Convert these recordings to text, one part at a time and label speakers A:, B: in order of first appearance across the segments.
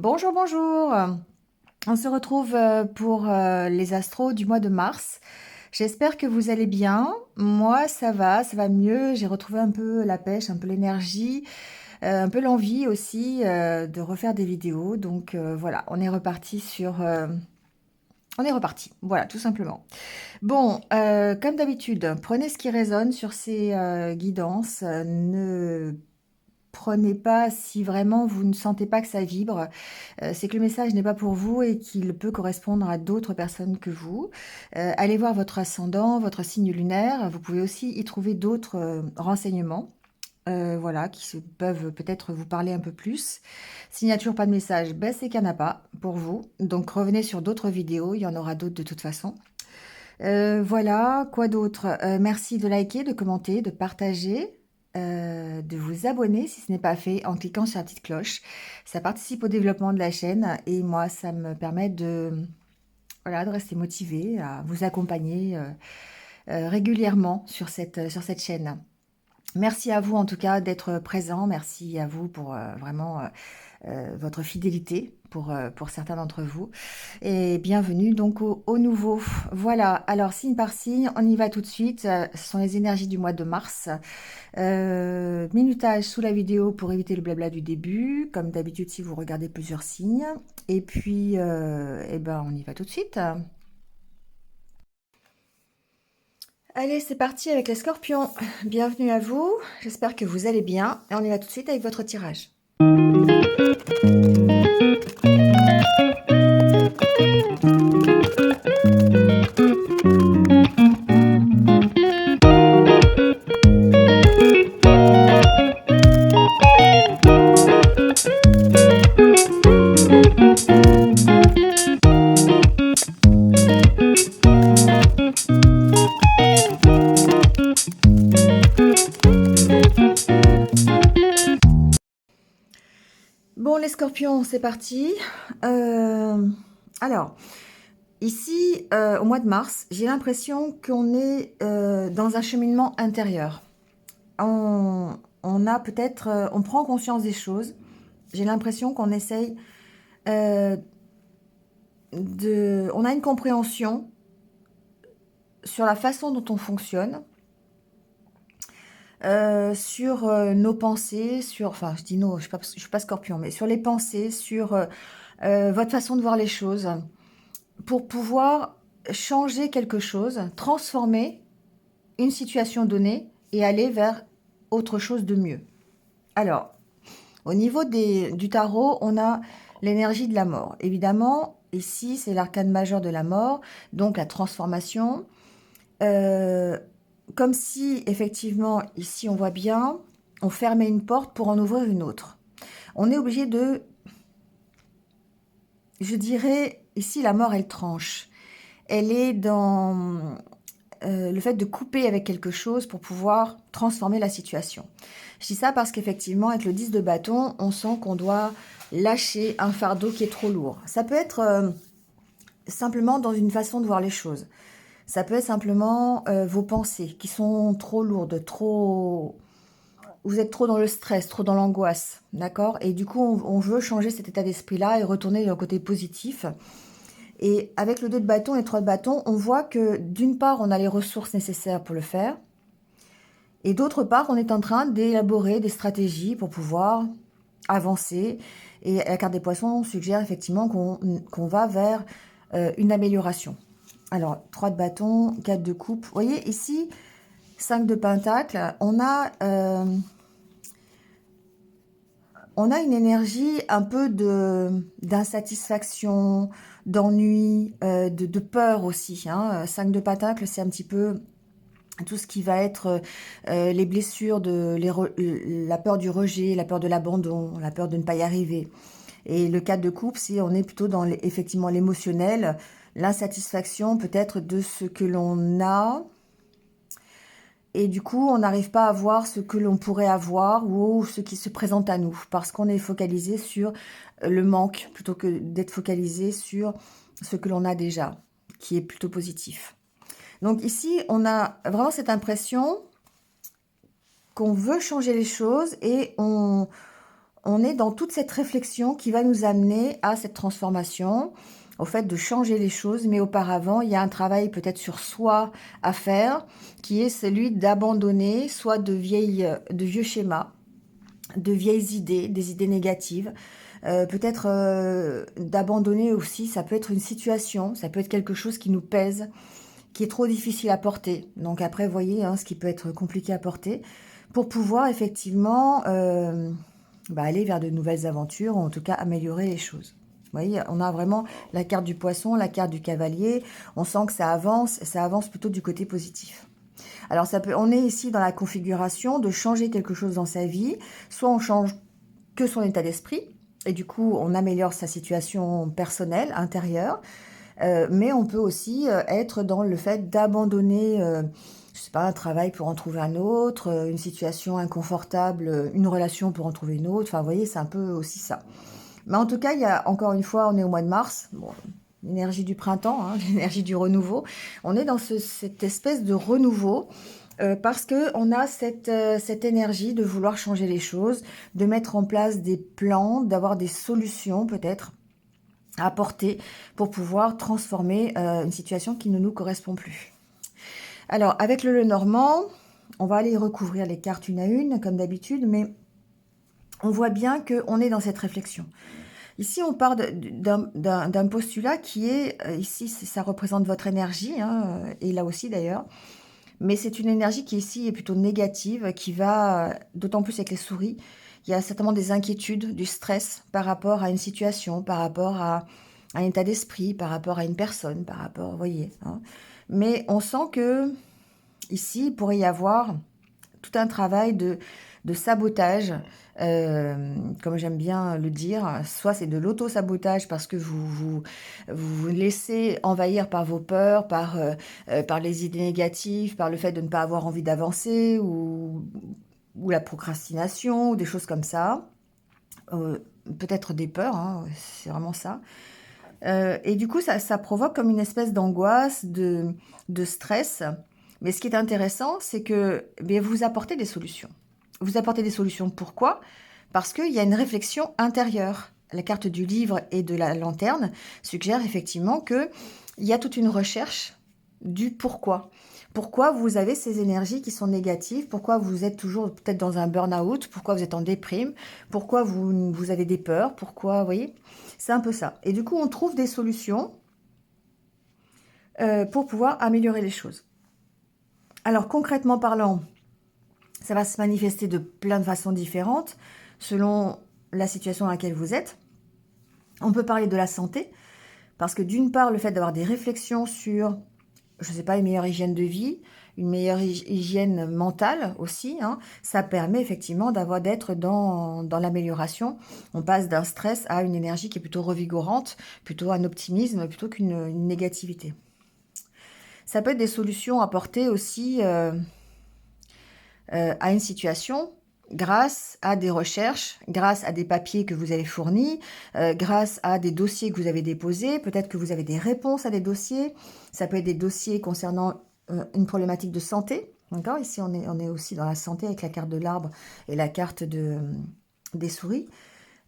A: Bonjour, bonjour. On se retrouve pour les astros du mois de mars. J'espère que vous allez bien. Moi, ça va mieux. J'ai retrouvé un peu la pêche, un peu l'énergie, un peu l'envie aussi de refaire des vidéos. Donc voilà, on est reparti on est reparti. Voilà, tout simplement. Bon, comme d'habitude, prenez ce qui résonne sur ces guidances. Ne prenez pas si vraiment vous ne sentez pas que ça vibre. C'est que le message n'est pas pour vous et qu'il peut correspondre à d'autres personnes que vous. Allez voir votre ascendant, votre signe lunaire. Vous pouvez aussi y trouver d'autres renseignements. Voilà, peuvent peut-être vous parler un peu plus. S'il n'y a toujours pas de message, ben c'est qu'il n'y en a pas pour vous. Donc revenez sur d'autres vidéos, il y en aura d'autres de toute façon. Voilà, quoi d'autre? Merci de liker, de commenter, de partager, de vous abonner si ce n'est pas fait en cliquant sur la petite cloche. Ça participe au développement de la chaîne et moi, ça me permet voilà, de rester motivée, à vous accompagner régulièrement sur cette chaîne. Merci à vous en tout cas d'être présent. Merci à vous pour vraiment votre fidélité pour certains d'entre vous. Et bienvenue donc au nouveau. Voilà, alors signe par signe, on y va tout de suite. Ce sont les énergies du mois de mars. Minutage sous la vidéo pour éviter le blabla du début, comme d'habitude si vous regardez plusieurs signes. Et puis, eh ben, on y va tout de suite. Allez, c'est parti avec les scorpions. Bienvenue à vous, j'espère que vous allez bien. Et on y va tout de suite avec votre tirage. Bon, les scorpions, c'est parti. Alors, ici, au mois de mars, j'ai l'impression qu'on est dans un cheminement intérieur. On a peut-être, on prend conscience des choses. J'ai l'impression qu'on essaye euh, on a une compréhension sur la façon dont on fonctionne, sur nos pensées, enfin, je dis non, je suis pas scorpion, mais sur les pensées, sur votre façon de voir les choses, pour pouvoir changer quelque chose, transformer une situation donnée et aller vers autre chose de mieux. Alors, au niveau du tarot, on a l'énergie de la mort. Évidemment, ici, c'est l'arcane majeur de la mort, donc la transformation. Euh, Comme si, effectivement, ici, on voit bien, on fermait une porte pour en ouvrir une autre. On est obligé de, je dirais, ici, la mort, elle tranche. Elle est dans le fait de couper avec quelque chose pour pouvoir transformer la situation. Je dis ça parce qu'effectivement, avec le 10 de bâton, on sent qu'on doit lâcher un fardeau qui est trop lourd. Ça peut être simplement dans une façon de voir les choses. Ça peut être simplement vos pensées qui sont trop lourdes, trop... Vous êtes trop dans le stress, trop dans l'angoisse, d'accord? Et du coup, on veut changer cet état d'esprit-là et retourner dans le côté positif. Et avec le 2 de bâton et le 3 de bâton, on voit que d'une part, on a les ressources nécessaires pour le faire. Et d'autre part, on est en train d'élaborer des stratégies pour pouvoir avancer. Et la carte des poissons suggère effectivement qu'on va vers une amélioration. Alors, 3 de bâton, 4 de coupe. Vous voyez, ici, 5 de pentacle, on a une énergie un peu d'insatisfaction, d'ennui, de peur aussi. 5 de pentacle, c'est un petit peu tout ce qui va être les blessures, la peur du rejet, la peur de l'abandon, la peur de ne pas y arriver. Et le 4 de coupe, on est plutôt dans effectivement l'émotionnel, l'insatisfaction peut-être de ce que l'on a. Et du coup, on n'arrive pas à voir ce que l'on pourrait avoir ou ce qui se présente à nous. Parce qu'on est focalisé sur le manque plutôt que d'être focalisé sur ce que l'on a déjà, qui est plutôt positif. Donc ici, on a vraiment cette impression qu'on veut changer les choses et on est dans toute cette réflexion qui va nous amener à cette transformation, au fait de changer les choses, mais auparavant, il y a un travail peut-être sur soi à faire, qui est celui d'abandonner soit de vieux schémas, de vieilles idées, des idées négatives, peut-être d'abandonner aussi, ça peut être une situation, ça peut être quelque chose qui nous pèse, qui est trop difficile à porter. Donc après, vous voyez, hein, ce qui peut être compliqué à porter, pour pouvoir effectivement aller vers de nouvelles aventures, ou en tout cas améliorer les choses. Vous voyez, on a vraiment la carte du poisson, la carte du cavalier, on sent que ça avance plutôt du côté positif. Alors on est ici dans la configuration de changer quelque chose dans sa vie, soit on change que son état d'esprit, et du coup on améliore sa situation personnelle, intérieure, mais on peut aussi être dans le fait d'abandonner, je sais pas, un travail pour en trouver un autre, une situation inconfortable, une relation pour en trouver une autre. Enfin, vous voyez, c'est un peu aussi ça. Mais en tout cas, il y a encore une fois, on est au mois de mars, bon, l'énergie du printemps, hein, l'énergie du renouveau. On est dans cette espèce de renouveau. Parce que on a cette énergie de vouloir changer les choses, de mettre en place des plans, d'avoir des solutions peut-être à apporter pour pouvoir transformer une situation qui ne nous correspond plus. Alors, avec le Lenormand, on va aller recouvrir les cartes une à une, comme d'habitude, mais on voit bien qu'on est dans cette réflexion. Ici, on part d'un postulat qui est, ici, ça représente votre énergie, hein, et là aussi d'ailleurs, mais c'est une énergie qui ici est plutôt négative, qui va, d'autant plus avec les souris, il y a certainement des inquiétudes, du stress par rapport à une situation, par rapport à un état d'esprit, par rapport à une personne, par rapport, vous voyez, hein. Mais on sent que ici, il pourrait y avoir tout un travail de sabotage, comme j'aime bien le dire. Soit c'est de l'auto-sabotage parce que vous laissez envahir par vos peurs, par les idées négatives, par le fait de ne pas avoir envie d'avancer, ou la procrastination, ou des choses comme ça. Euh, Peut-être des peurs, hein, c'est vraiment ça. Et du coup, ça provoque comme une espèce d'angoisse, de stress. Mais ce qui est intéressant, c'est que vous apportez des solutions. Vous apportez des solutions. Pourquoi? Parce qu'il y a une réflexion intérieure. La carte du livre et de la lanterne suggère effectivement qu'il y a toute une recherche du pourquoi. Pourquoi vous avez ces énergies qui sont négatives? Pourquoi vous êtes toujours peut-être dans un burn-out? Pourquoi vous êtes en déprime? Pourquoi vous avez des peurs? Pourquoi, vous voyez? C'est un peu ça. Et du coup, on trouve des solutions pour pouvoir améliorer les choses. Alors, concrètement parlant, ça va se manifester de plein de façons différentes selon la situation dans laquelle vous êtes. On peut parler de la santé, parce que d'une part, le fait d'avoir des réflexions sur, je ne sais pas, une meilleure hygiène de vie, une meilleure hygiène mentale aussi, hein, ça permet effectivement d'être dans l'amélioration. On passe d'un stress à une énergie qui est plutôt revigorante, plutôt un optimisme, plutôt qu'une négativité. Ça peut être des solutions apportées aussi à une situation grâce à des recherches, grâce à des papiers que vous avez fournis, grâce à des dossiers que vous avez déposés. Peut-être que vous avez des réponses à des dossiers. Ça peut être des dossiers concernant une problématique de santé. D'accord? Ici, on est aussi dans la santé avec la carte de l'arbre et la carte des souris.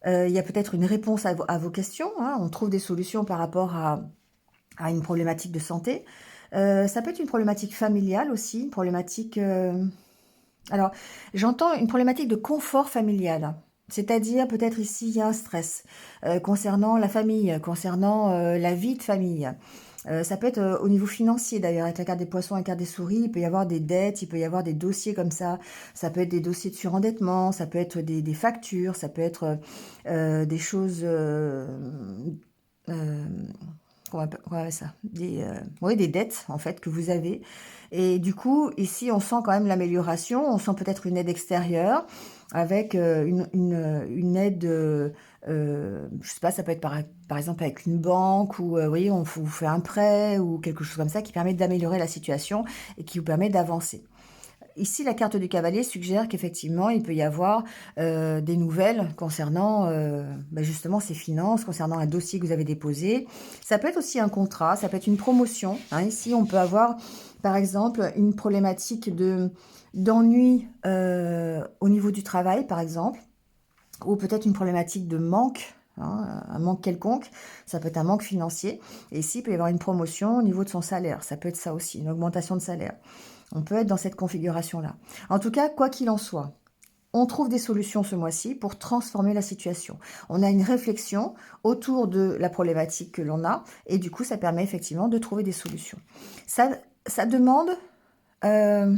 A: Il y a peut-être une réponse à vos questions, hein. On trouve des solutions par rapport à une problématique de santé. Ça peut être une problématique familiale aussi, une problématique... alors, j'entends une problématique de confort familial. C'est-à-dire, peut-être ici, il y a un stress concernant la famille, concernant la vie de famille. Ça peut être au niveau financier d'ailleurs, avec la carte des poissons et la carte des souris, il peut y avoir des dettes, il peut y avoir des dossiers comme ça. Ça peut être des dossiers de surendettement, ça peut être des factures, ça peut être des choses... euh, comment on appelle ça? Oui, des dettes en fait que vous avez. Et du coup, ici, on sent quand même l'amélioration. On sent peut-être une aide extérieure avec une aide, je sais pas, ça peut être par exemple avec une banque ou, vous voyez, on vous fait un prêt ou quelque chose comme ça qui permet d'améliorer la situation et qui vous permet d'avancer. Ici, la carte du cavalier suggère qu'effectivement, il peut y avoir des nouvelles concernant justement ces finances, concernant un dossier que vous avez déposé. Ça peut être aussi un contrat, ça peut être une promotion, hein. Ici, on peut avoir, par exemple, une problématique d'ennui au niveau du travail, par exemple. ou peut-être une problématique de manque, hein, un manque quelconque, ça peut être un manque financier, et ici il peut y avoir une promotion au niveau de son salaire, ça peut être ça aussi, une augmentation de salaire. On peut être dans cette configuration-là. En tout cas, quoi qu'il en soit, on trouve des solutions ce mois-ci pour transformer la situation. On a une réflexion autour de la problématique que l'on a, et du coup ça permet effectivement de trouver des solutions. Ça demande euh,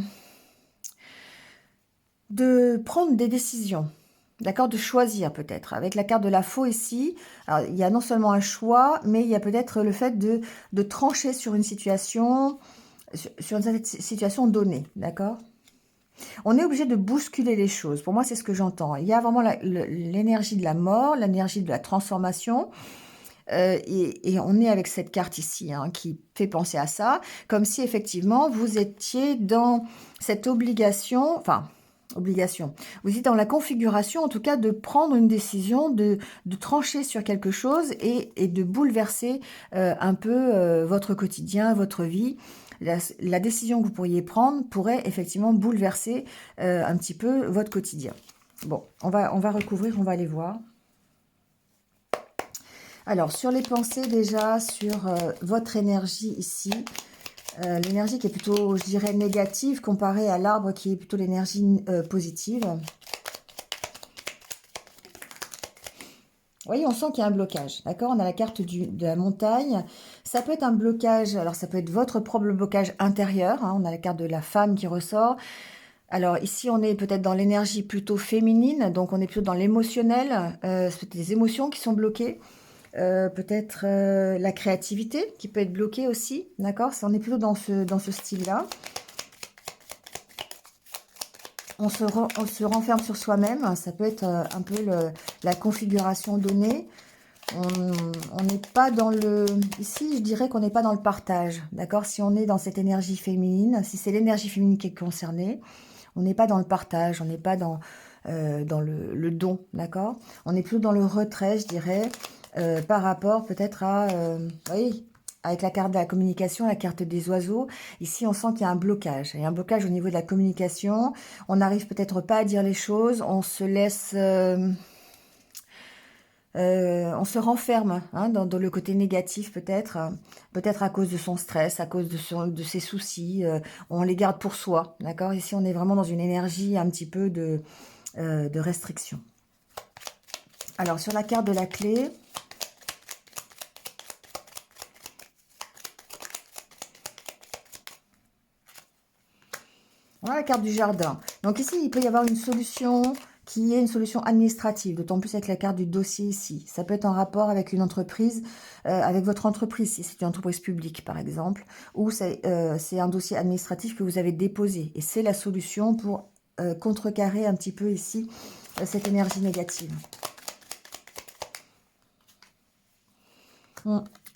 A: de prendre des décisions. D'accord, de choisir peut-être. Avec la carte de la faux ici, alors, il y a non seulement un choix, mais il y a peut-être le fait de trancher sur une situation, sur une situation donnée. D'accord. On est obligé de bousculer les choses. Pour moi, c'est ce que j'entends. Il y a vraiment l'énergie de la mort, l'énergie de la transformation. Et on est avec cette carte ici hein, qui fait penser à ça, comme si effectivement vous étiez dans cette obligation, enfin, obligation. Vous êtes dans la configuration, en tout cas, de prendre une décision, de trancher sur quelque chose et de bouleverser un peu votre quotidien, votre vie. La décision que vous pourriez prendre pourrait effectivement bouleverser un petit peu votre quotidien. Bon, on va recouvrir, on va aller voir. Alors, sur les pensées déjà, sur votre énergie ici, l'énergie qui est plutôt, je dirais, négative comparée à l'arbre qui est plutôt l'énergie positive. Vous voyez, on sent qu'il y a un blocage, d'accord? On a la carte de la montagne. Ça peut être un blocage, alors ça peut être votre propre blocage intérieur. Hein, on a la carte de la femme qui ressort. Alors ici, on est peut-être dans l'énergie plutôt féminine, donc on est plutôt dans l'émotionnel. C'est des émotions qui sont bloquées. Peut-être la créativité qui peut être bloquée aussi, d'accord? On est plutôt dans ce style-là. On se renferme sur soi-même, ça peut être un peu la configuration donnée. On n'est pas dans le... Ici, je dirais qu'on n'est pas dans le partage, d'accord? Si on est dans cette énergie féminine, si c'est l'énergie féminine qui est concernée, on n'est pas dans le partage, on n'est pas dans le don, d'accord? On est plutôt dans le retrait, je dirais, par rapport peut-être à... oui, avec la carte de la communication, la carte des oiseaux, ici on sent qu'il y a un blocage. Il y a un blocage au niveau de la communication. On n'arrive peut-être pas à dire les choses, on se laisse... on se renferme hein, dans le côté négatif peut-être, peut-être à cause de son stress, à cause de ses soucis, on les garde pour soi, d'accord? Ici on est vraiment dans une énergie un petit peu de restriction. Alors sur la carte de la clé, on a la carte du jardin. Donc ici il peut y avoir une solution qui est une solution administrative, d'autant plus avec la carte du dossier ici. Ça peut être en rapport avec une entreprise, avec votre entreprise, si c'est une entreprise publique par exemple, ou c'est un dossier administratif que vous avez déposé. Et c'est la solution pour contrecarrer un petit peu ici cette énergie négative.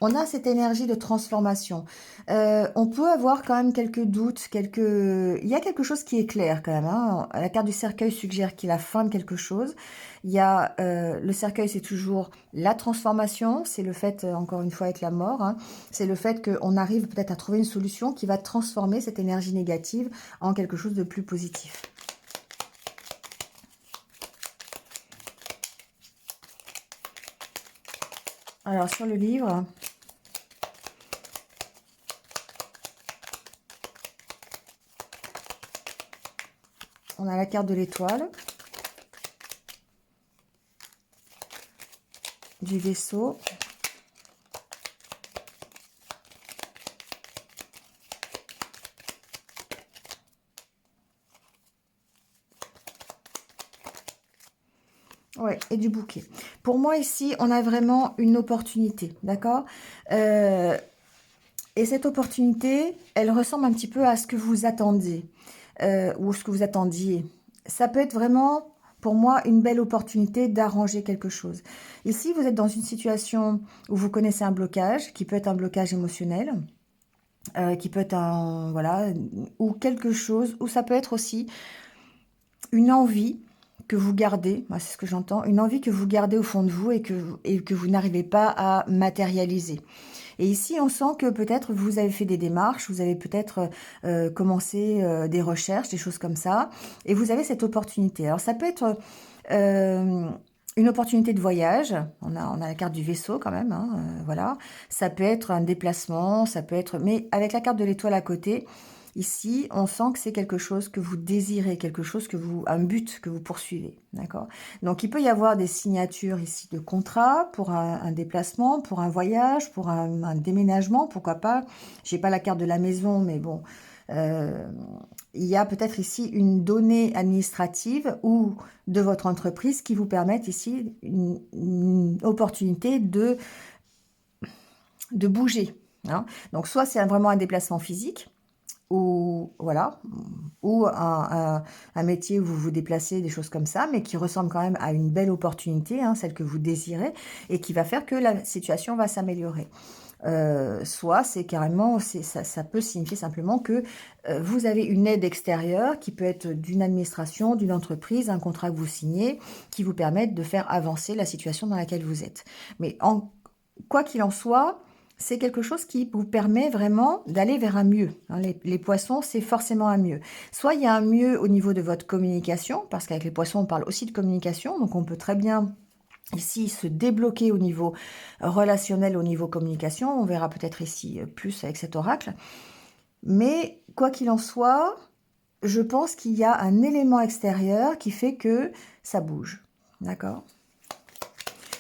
A: On a cette énergie de transformation. On peut avoir quand même quelques doutes, il y a quelque chose qui est clair quand même. Hein. La carte du cercueil suggère qu'il y a la fin de quelque chose. Il y a le cercueil, c'est toujours la transformation. C'est le fait, encore une fois, avec la mort. Hein, c'est le fait qu'on arrive peut-être à trouver une solution qui va transformer cette énergie négative en quelque chose de plus positif. Alors, sur le livre... On a la carte de l'étoile, du vaisseau, ouais, et du bouquet. Pour moi, ici, on a vraiment une opportunité, d'accord? Et cette opportunité, elle ressemble un petit peu à ce que vous attendiez. Ou ce que vous attendiez. Ça peut être vraiment, pour moi, une belle opportunité d'arranger quelque chose. Ici, vous êtes dans une situation où vous connaissez un blocage, qui peut être un blocage émotionnel, qui peut être un, voilà, ou quelque chose, ou ça peut être aussi une envie que vous gardez, moi c'est ce que j'entends, une envie que vous gardez au fond de vous et que vous n'arrivez pas à matérialiser. Et ici, on sent que peut-être vous avez fait des démarches, vous avez peut-être commencé des recherches, des choses comme ça, et vous avez cette opportunité. Alors, ça peut être une opportunité de voyage, on a la carte du vaisseau quand même, hein, voilà. Ça peut être un déplacement, ça peut être... Mais avec la carte de l'étoile à côté, ici, on sent que c'est quelque chose que vous désirez, quelque chose que vous... un but que vous poursuivez, d'accord? Donc, il peut y avoir des signatures ici de contrat pour un déplacement, pour un voyage, pour un déménagement, pourquoi pas. J'ai pas la carte de la maison, mais bon... euh, il y a peut-être ici une donnée administrative ou de votre entreprise qui vous permettent ici une opportunité de bouger, hein. Donc, soit c'est vraiment un déplacement physique, ou voilà, ou un métier où vous vous déplacez, des choses comme ça, mais qui ressemble quand même à une belle opportunité, hein, celle que vous désirez, et qui va faire que la situation va s'améliorer. Soit c'est carrément, ça peut signifier simplement que vous avez une aide extérieure qui peut être d'une administration, d'une entreprise, un contrat que vous signez, qui vous permettent de faire avancer la situation dans laquelle vous êtes. Mais quoi qu'il en soit, c'est quelque chose qui vous permet vraiment d'aller vers un mieux, hein. Les poissons, c'est forcément un mieux. Soit il y a un mieux au niveau de votre communication, parce qu'avec les poissons, on parle aussi de communication, donc on peut très bien ici se débloquer au niveau relationnel, au niveau communication. On verra peut-être ici plus avec cet oracle. Mais quoi qu'il en soit, je pense qu'il y a un élément extérieur qui fait que ça bouge. D'accord?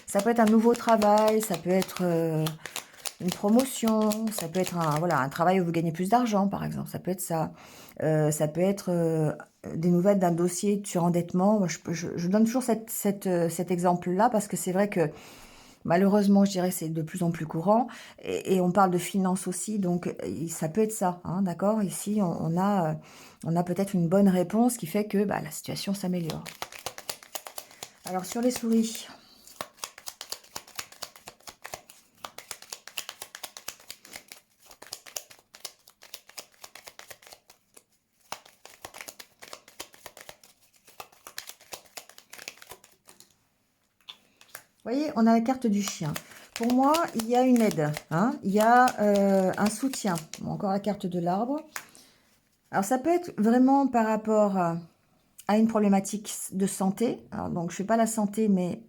A: Ça peut être un nouveau travail, ça peut être une promotion, ça peut être voilà, un travail où vous gagnez plus d'argent, par exemple. Ça peut être ça. Ça peut être des nouvelles d'un dossier de surendettement. Moi, je donne toujours cet exemple-là parce que c'est vrai que malheureusement, je dirais que c'est de plus en plus courant. Et on parle de finances aussi, donc ça peut être ça, hein, d'accord? Ici, on a peut-être une bonne réponse qui fait que bah, la situation s'améliore. Alors, sur les souris... Vous voyez, on a la carte du chien. Pour moi, il y a une aide, hein, il y a un soutien. Bon, encore la carte de l'arbre. Alors, ça peut être vraiment par rapport à une problématique de santé. Alors, donc, je ne fais pas la santé, mais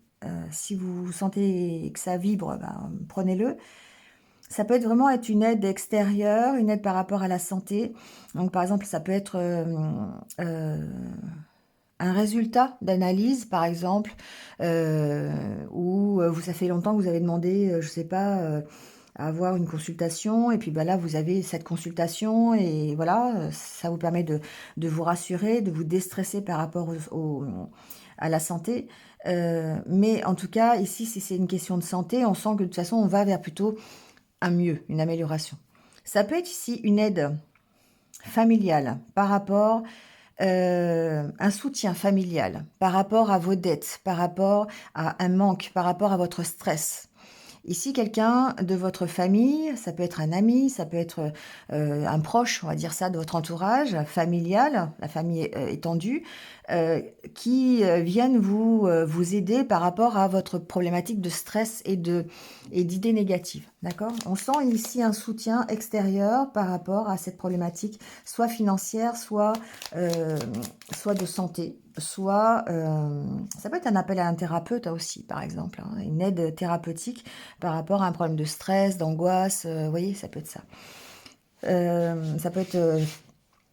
A: si vous sentez que ça vibre, ben, prenez-le. Ça peut être vraiment être une aide extérieure, une aide par rapport à la santé. Donc, par exemple, ça peut être euh, un résultat d'analyse, par exemple, où ça fait longtemps que vous avez demandé, je sais pas, à avoir une consultation, et puis bah, là, vous avez cette consultation, et voilà, ça vous permet de vous rassurer, de vous déstresser par rapport à la santé. Mais en tout cas, ici, si c'est une question de santé, on sent que de toute façon, on va vers plutôt un mieux, une amélioration. Ça peut être ici une aide familiale par rapport un soutien familial par rapport à vos dettes, par rapport à un manque, par rapport à votre stress. Ici, quelqu'un de votre famille, ça peut être un ami, ça peut être un proche, on va dire ça, de votre entourage familial, la famille étendue, qui viennent vous aider par rapport à votre problématique de stress et d'idées négatives. D'accord? On sent ici un soutien extérieur par rapport à cette problématique, soit financière, euh, soit de santé, soit ça peut être un appel à un thérapeute aussi, par exemple, hein, une aide thérapeutique par rapport à un problème de stress, d'angoisse, vous voyez, ça peut être ça. Ça peut être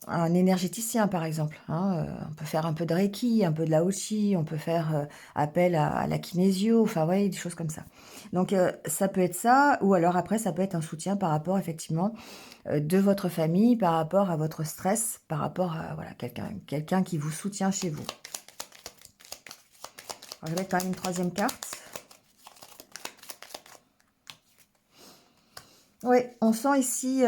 A: un énergéticien, par exemple, hein, on peut faire un peu de Reiki, un peu de Lao Chi, on peut faire appel à la kinésio, enfin, vous voyez, des choses comme ça. Donc, ça peut être ça, ou alors après, ça peut être un soutien par rapport, effectivement, de votre famille, par rapport à votre stress, par rapport à voilà, quelqu'un qui vous soutient chez vous. Alors, je vais mettre quand même une troisième carte. Oui, on sent ici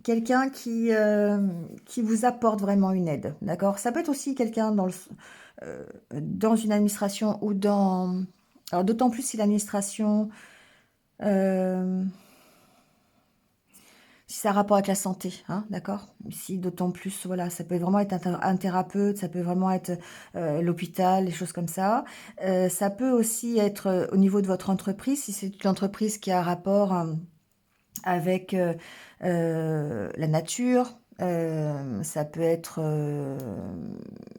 A: quelqu'un qui vous apporte vraiment une aide, d'accord? Ça peut être aussi quelqu'un dans une administration ou dans... Alors, d'autant plus si l'administration, euh, si ça a rapport avec la santé, hein, d'accord? Si d'autant plus, voilà, ça peut vraiment être un thérapeute, ça peut vraiment être l'hôpital, des choses comme ça. Ça peut aussi être au niveau de votre entreprise, si c'est une entreprise qui a rapport avec la nature, Ça peut être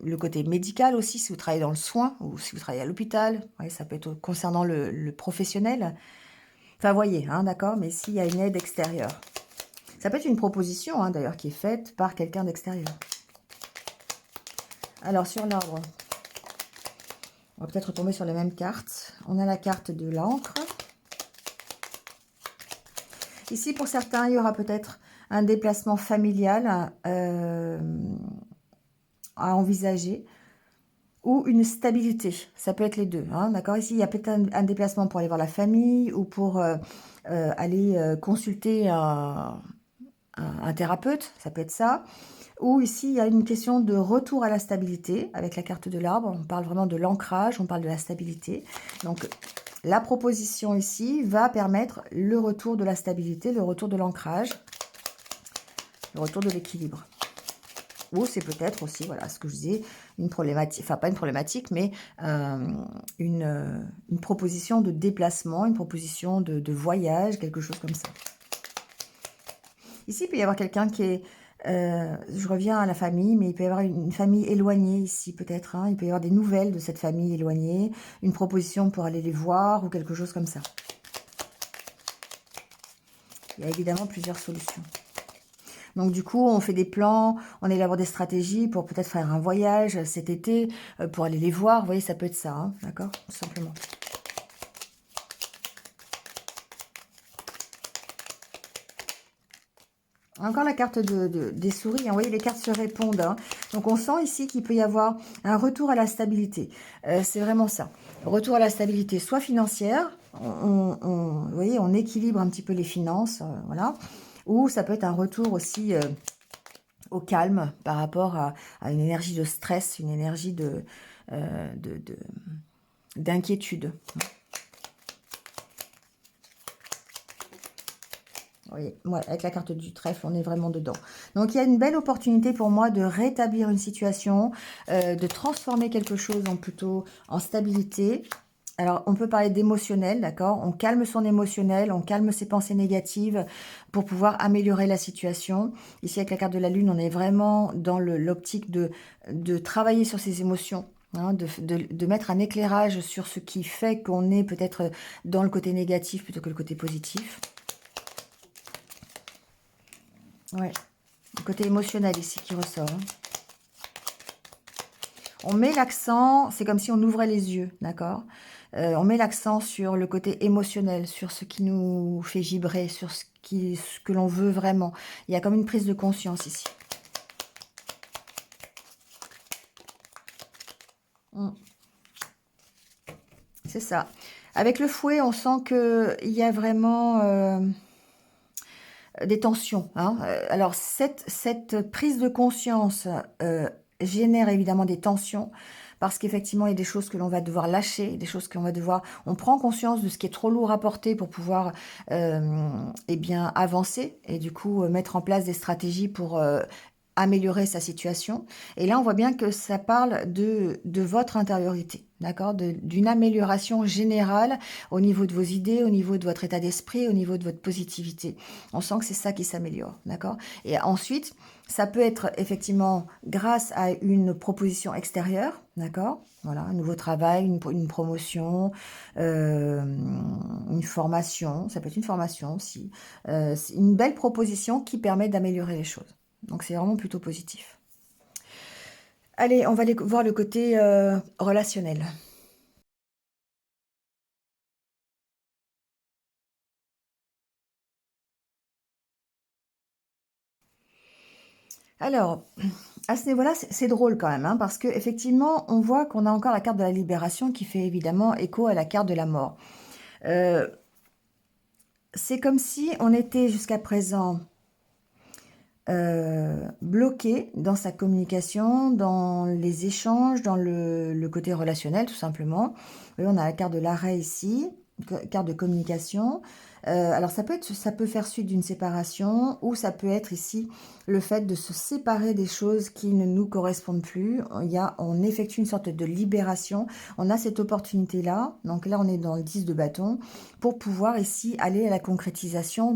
A: le côté médical aussi, si vous travaillez dans le soin ou si vous travaillez à l'hôpital. Ouais, ça peut être concernant le professionnel. Enfin, voyez, hein, d'accord, mais s'il y a une aide extérieure. Ça peut être une proposition, hein, d'ailleurs, qui est faite par quelqu'un d'extérieur. Alors, sur l'arbre, on va peut-être retomber sur les mêmes cartes. On a la carte de l'encre. Ici, pour certains, il y aura peut-être un déplacement familial à envisager ou une stabilité. Ça peut être les deux, hein, d'accord? Ici, il y a peut-être un déplacement pour aller voir la famille ou pour aller consulter un thérapeute. Ça peut être ça. Ou ici, il y a une question de retour à la stabilité avec la carte de l'arbre. On parle vraiment de l'ancrage, on parle de la stabilité. Donc, la proposition ici va permettre le retour de la stabilité, le retour de l'ancrage, le retour de l'équilibre. Ou c'est peut-être aussi, voilà, ce que je disais, une problématique, enfin pas une problématique, mais une proposition de déplacement, une proposition de voyage, quelque chose comme ça. Ici, il peut y avoir quelqu'un qui est... je reviens à la famille, mais il peut y avoir une famille éloignée ici, peut-être. Hein. Il peut y avoir des nouvelles de cette famille éloignée, une proposition pour aller les voir ou quelque chose comme ça. Il y a évidemment plusieurs solutions. Donc du coup, on fait des plans, on élabore des stratégies pour peut-être faire un voyage cet été, pour aller les voir. Vous voyez, ça peut être ça, hein, d'accord? Tout simplement. Encore la carte des souris, hein. Vous voyez, les cartes se répondent. Hein. Donc, on sent ici qu'il peut y avoir un retour à la stabilité. C'est vraiment ça. Retour à la stabilité, soit financière. Vous voyez, on équilibre un petit peu les finances. Voilà. Ou ça peut être un retour aussi au calme par rapport à une énergie de stress, une énergie d'inquiétude. Oui, ouais, avec la carte du trèfle, on est vraiment dedans. Donc, il y a une belle opportunité pour moi de rétablir une situation, de transformer quelque chose plutôt en stabilité. Alors, on peut parler d'émotionnel, d'accord? On calme son émotionnel, on calme ses pensées négatives pour pouvoir améliorer la situation. Ici, avec la carte de la Lune, on est vraiment dans l'optique de travailler sur ses émotions. Hein, de mettre un éclairage sur ce qui fait qu'on est peut-être dans le côté négatif plutôt que le côté positif. Ouais, le côté émotionnel ici qui ressort. Hein. On met l'accent, c'est comme si on ouvrait les yeux, d'accord? On met l'accent sur le côté émotionnel, sur ce qui nous fait vibrer, sur ce que l'on veut vraiment. Il y a comme une prise de conscience ici. C'est ça. Avec le fouet, on sent qu'il y a vraiment des tensions. Hein. Alors, cette prise de conscience génère évidemment des tensions parce qu'effectivement, il y a des choses que l'on va devoir lâcher, des choses qu'on va devoir... On prend conscience de ce qui est trop lourd à porter pour pouvoir eh bien, avancer et du coup mettre en place des stratégies pour améliorer sa situation. Et là, on voit bien que ça parle de votre intériorité, d'accord, d'une amélioration générale au niveau de vos idées, au niveau de votre état d'esprit, au niveau de votre positivité. On sent que c'est ça qui s'améliore, d'accord. Et ensuite, ça peut être effectivement grâce à une proposition extérieure, d'accord. Voilà, un nouveau travail, une promotion, une formation. Ça peut être une formation aussi. C'est une belle proposition qui permet d'améliorer les choses. Donc, c'est vraiment plutôt positif. Allez, on va aller voir le côté relationnel. Alors, à ce niveau-là, c'est drôle quand même, hein, parce qu'effectivement, on voit qu'on a encore la carte de la libération qui fait évidemment écho à la carte de la mort. C'est comme si on était jusqu'à présent bloqué dans sa communication, dans les échanges, dans le côté relationnel tout simplement. Vous voyez, on a la carte de l'arrêt ici, carte de communication. Alors ça peut faire suite d'une séparation ou ça peut être ici le fait de se séparer des choses qui ne nous correspondent plus. On effectue une sorte de libération. On a cette opportunité-là. Donc là, on est dans le 10 de bâton pour pouvoir ici aller à la concrétisation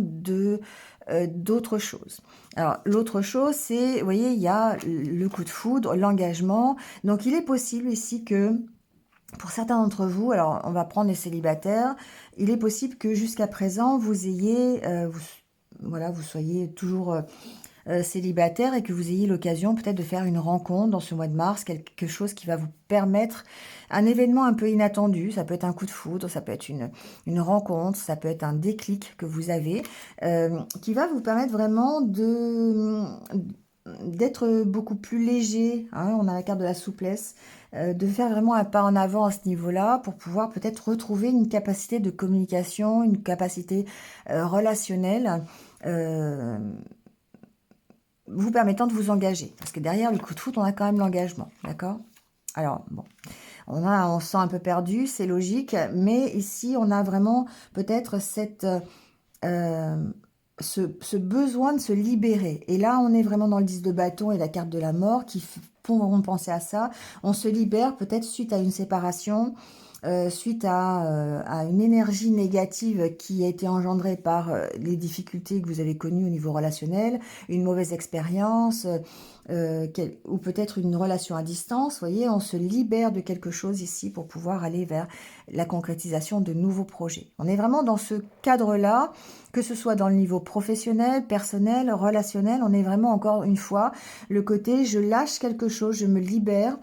A: d'autres choses. Alors, l'autre chose, c'est, vous voyez, il y a le coup de foudre, l'engagement. Donc, il est possible ici que, pour certains d'entre vous, alors on va prendre les célibataires, il est possible que jusqu'à présent, vous ayez, voilà, vous soyez toujours célibataire et que vous ayez l'occasion peut-être de faire une rencontre dans ce mois de mars, quelque chose qui va vous permettre, un événement un peu inattendu, ça peut être un coup de foudre, ça peut être une rencontre, ça peut être un déclic que vous avez, qui va vous permettre vraiment d'être beaucoup plus léger, hein, on a la carte de la souplesse, de faire vraiment un pas en avant à ce niveau-là pour pouvoir peut-être retrouver une capacité de communication, une capacité relationnelle, euh, vous permettant de vous engager. Parce que derrière le coup de foot, on a quand même l'engagement, d'accord? Alors, bon, on se sent un peu perdu, c'est logique, mais ici, on a vraiment peut-être ce besoin de se libérer. Et là, on est vraiment dans le 10 de bâton et la carte de la mort qui font penser à ça. On se libère peut-être suite à une séparation, suite à une énergie négative qui a été engendrée par les difficultés que vous avez connues au niveau relationnel, une mauvaise expérience, ou peut-être une relation à distance. Vous voyez, on se libère de quelque chose ici pour pouvoir aller vers la concrétisation de nouveaux projets. On est vraiment dans ce cadre-là, que ce soit dans le niveau professionnel, personnel, relationnel, on est vraiment encore une fois le côté je lâche quelque chose, je me libère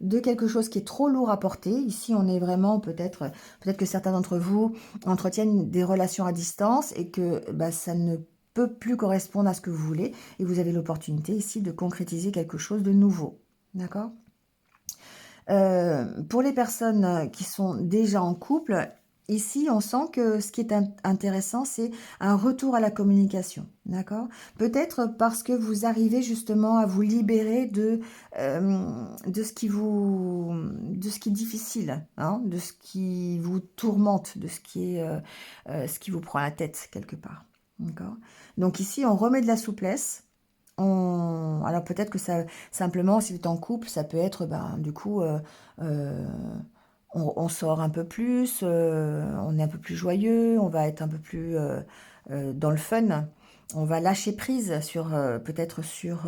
A: de quelque chose qui est trop lourd à porter. Ici, on est vraiment peut-être que certains d'entre vous entretiennent des relations à distance et que bah, ça ne peut plus correspondre à ce que vous voulez. Et vous avez l'opportunité ici de concrétiser quelque chose de nouveau. D'accord? Pour les personnes qui sont déjà en couple, ici, on sent que ce qui est intéressant, c'est un retour à la communication, d'accord? Peut-être parce que vous arrivez justement à vous libérer de ce qui est difficile, hein, de ce qui vous tourmente, de ce qui vous prend la tête quelque part, d'accord? Donc ici, on remet de la souplesse. Alors peut-être que ça, simplement, si vous êtes en couple, ça peut être, ben, du coup, euh, on sort un peu plus, on est un peu plus joyeux, on va être un peu plus dans le fun. On va lâcher prise sur peut-être sur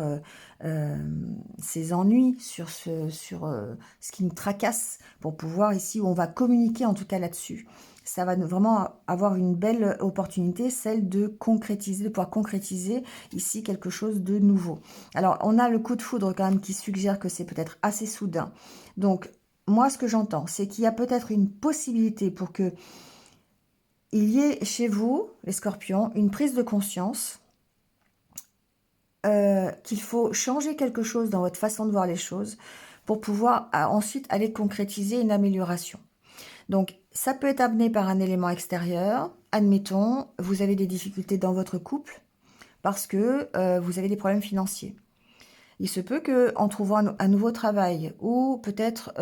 A: ses ennuis, sur ce qui nous tracasse, pour pouvoir ici, où on va communiquer en tout cas là-dessus. Ça va vraiment avoir une belle opportunité, celle de concrétiser, de pouvoir concrétiser ici quelque chose de nouveau. Alors, on a le coup de foudre quand même qui suggère que c'est peut-être assez soudain. Donc, moi, ce que j'entends, c'est qu'il y a peut-être une possibilité pour que il y ait chez vous, les scorpions, une prise de conscience qu'il faut changer quelque chose dans votre façon de voir les choses pour pouvoir ensuite aller concrétiser une amélioration. Donc, ça peut être amené par un élément extérieur. Admettons, vous avez des difficultés dans votre couple parce que vous avez des problèmes financiers. Il se peut que, en trouvant un nouveau travail ou peut-être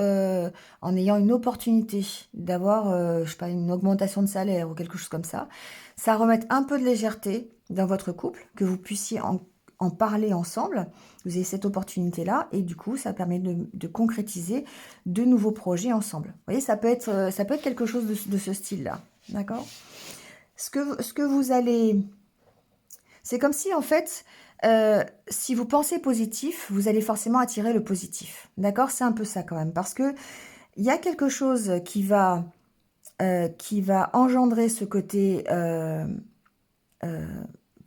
A: en ayant une opportunité d'avoir, je sais pas, une augmentation de salaire ou quelque chose comme ça remette un peu de légèreté dans votre couple, que vous puissiez en parler ensemble, vous avez cette opportunité-là, et du coup, ça permet de concrétiser de nouveaux projets ensemble. Vous voyez, ça peut être quelque chose de ce style-là, d'accord? Ce que vous allez... C'est comme si, en fait, si vous pensez positif, vous allez forcément attirer le positif. D'accord? C'est un peu ça quand même. Parce que il y a quelque chose qui va engendrer ce côté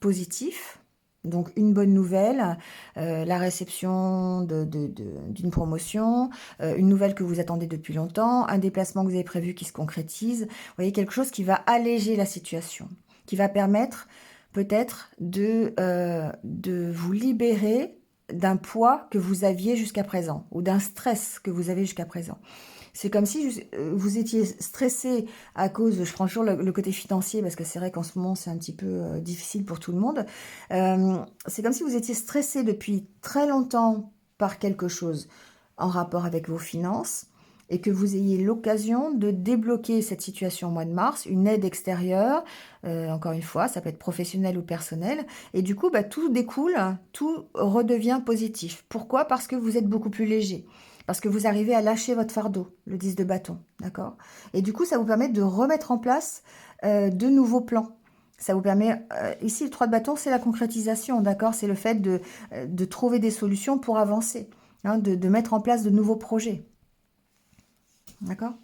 A: positif. Donc, une bonne nouvelle, la réception d'une promotion, une nouvelle que vous attendez depuis longtemps, un déplacement que vous avez prévu qui se concrétise. Vous voyez, quelque chose qui va alléger la situation, qui va permettre peut-être de vous libérer d'un poids que vous aviez jusqu'à présent ou d'un stress que vous avez jusqu'à présent. C'est comme si vous étiez stressé à cause, je prends toujours le côté financier parce que c'est vrai qu'en ce moment c'est un petit peu difficile pour tout le monde. C'est comme si vous étiez stressé depuis très longtemps par quelque chose en rapport avec vos finances et que vous ayez l'occasion de débloquer cette situation au mois de mars, une aide extérieure, encore une fois, ça peut être professionnel ou personnel, et du coup, bah, tout découle, tout redevient positif. Pourquoi? Parce que vous êtes beaucoup plus léger. Parce que vous arrivez à lâcher votre fardeau, le 10 de bâton, d'accord? Et du coup, ça vous permet de remettre en place de nouveaux plans. Ça vous permet, ici le 3 de bâton, c'est la concrétisation, d'accord? C'est le fait de trouver des solutions pour avancer, hein, de mettre en place de nouveaux projets, d'accord?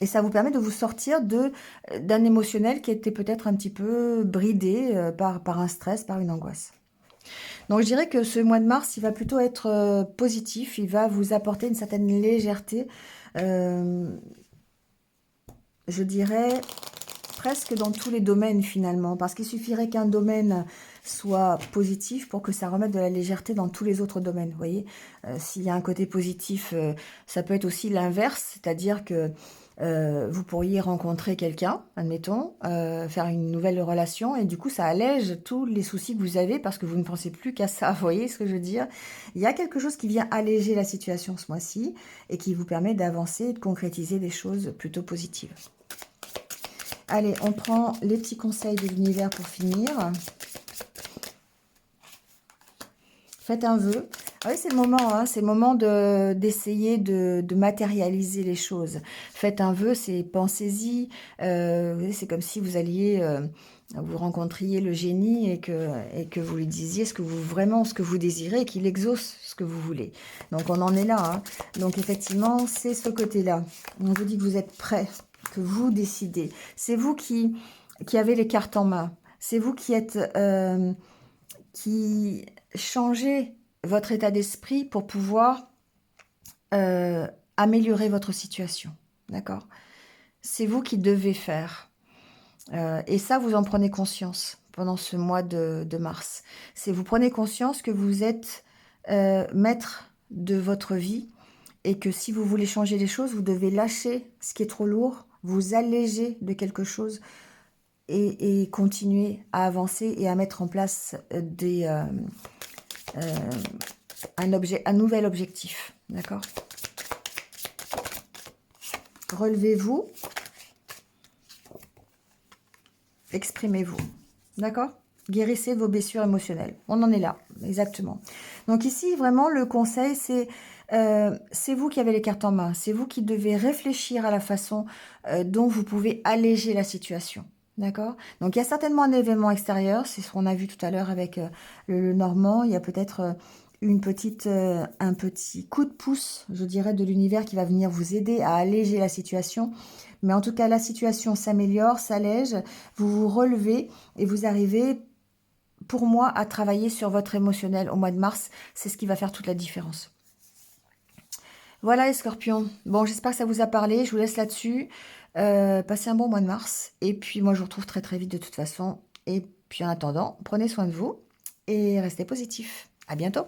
A: Et ça vous permet de vous sortir d'un émotionnel qui était peut-être un petit peu bridé par un stress, par une angoisse. Donc je dirais que ce mois de mars, il va plutôt être positif, il va vous apporter une certaine légèreté, euh, je dirais presque dans tous les domaines finalement, parce qu'il suffirait qu'un domaine soit positif pour que ça remette de la légèreté dans tous les autres domaines, vous voyez. S'il y a un côté positif, ça peut être aussi l'inverse, c'est-à-dire que vous pourriez rencontrer quelqu'un, admettons, faire une nouvelle relation, et du coup ça allège tous les soucis que vous avez parce que vous ne pensez plus qu'à ça, vous voyez ce que je veux dire? Il y a quelque chose qui vient alléger la situation ce mois-ci et qui vous permet d'avancer et de concrétiser des choses plutôt positives. Allez, on prend les petits conseils de l'univers pour finir. Faites un vœu. Ah oui, c'est le moment, hein, c'est le moment d'essayer de matérialiser les choses. Faites un vœu, c'est pensez-y. C'est comme si vous alliez, vous rencontriez le génie et que vous lui disiez vraiment ce que vous désirez et qu'il exauce ce que vous voulez. Donc on en est là. Hein. Donc effectivement, c'est ce côté-là. On vous dit que vous êtes prêts, que vous décidez. C'est vous qui avez les cartes en main. C'est vous qui êtes... qui changez votre état d'esprit pour pouvoir améliorer votre situation. D'accord? C'est vous qui devez faire. Et ça, vous en prenez conscience pendant ce mois de mars. C'est vous prenez conscience que vous êtes maître de votre vie et que si vous voulez changer les choses, vous devez lâcher ce qui est trop lourd, vous alléger de quelque chose et continuer à avancer et à mettre en place un nouvel objectif. D'accord? Relevez-vous, exprimez-vous. D'accord? Guérissez vos blessures émotionnelles. On en est là, exactement. Donc ici, vraiment, le conseil, c'est vous qui avez les cartes en main. C'est vous qui devez réfléchir à la façon dont vous pouvez alléger la situation. D'accord? Donc, il y a certainement un événement extérieur. C'est ce qu'on a vu tout à l'heure avec le Normand. Il y a peut-être un petit coup de pouce, je dirais, de l'univers qui va venir vous aider à alléger la situation. Mais en tout cas, la situation s'améliore, s'allège. Vous vous relevez et vous arrivez, pour moi, à travailler sur votre émotionnel au mois de mars. C'est ce qui va faire toute la différence. Voilà les scorpions. Bon, j'espère que ça vous a parlé. Je vous laisse là-dessus. Passez un bon mois de mars. Et puis moi, je vous retrouve très très vite de toute façon. Et puis en attendant, prenez soin de vous et restez positifs. À bientôt.